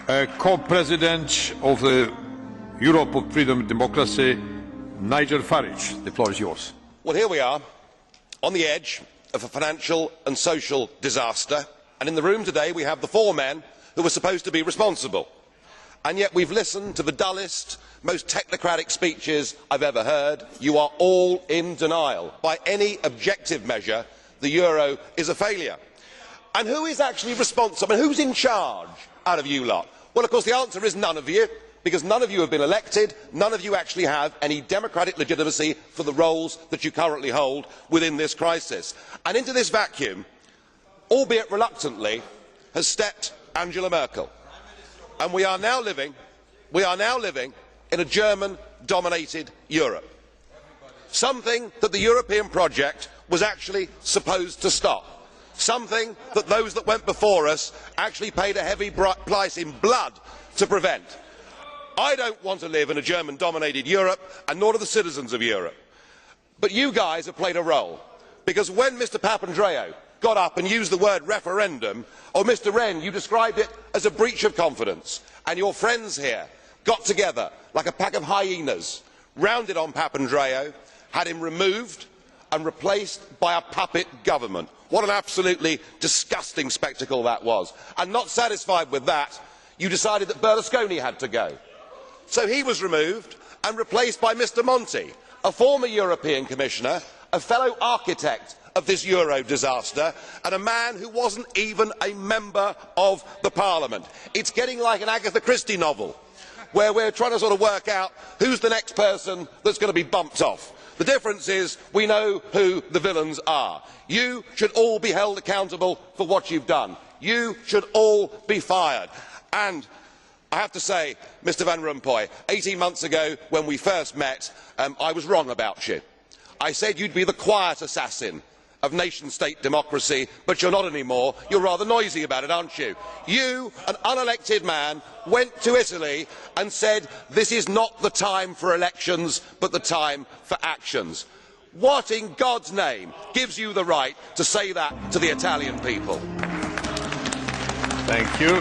Co-President of the Europe of Freedom and Democracy, Nigel Farage. The floor is yours. Well, here we are, on the edge of a financial and social disaster, and in the room today we have the four men who were supposed to be responsible. And yet we've listened to the dullest, most technocratic speeches I've ever heard. You are all in denial. By any objective measure, the euro is a failure. And who is actually responsible? Who's in charge out of you lot? Well, of course, the answer is none of you, because none of you have been elected, none of you actually have any democratic legitimacy for the roles that you currently hold within this crisis. And into this vacuum, albeit reluctantly, has stepped Angela Merkel. And we are now living in a German-dominated Europe. Something that the European project was actually supposed to stop. Something that those that went before us actually paid a heavy price in blood to prevent. I don't want to live in a German-dominated Europe, and nor do the citizens of Europe. But you guys have played a role, because when Mr Papandreou got up and used the word referendum, or Mr Rehn, you described it as a breach of confidence, and your friends here got together like a pack of hyenas, rounded on Papandreou, had him removed and replaced by a puppet government. What an absolutely disgusting spectacle that was. And not satisfied with that, you decided that Berlusconi had to go. So he was removed and replaced by Mr Monti, a former European Commissioner, a fellow architect of this euro disaster, and a man who wasn't even a member of the Parliament. It's getting like an Agatha Christie novel, where we're trying to sort of work out who's the next person that's going to be bumped off. The difference is we know who the villains are. You should all be held accountable for what you've done. You should all be fired. And I have to say, Mr Van Rompuy, 18 months ago when we first met, I was wrong about you. I said you'd be the quiet assassin of nation-state democracy, but you're not anymore. You're rather noisy about it, aren't you? You, an unelected man, went to Italy and said this is not the time for elections, but the time for actions. What in God's name gives you the right to say that to the Italian people? Thank you.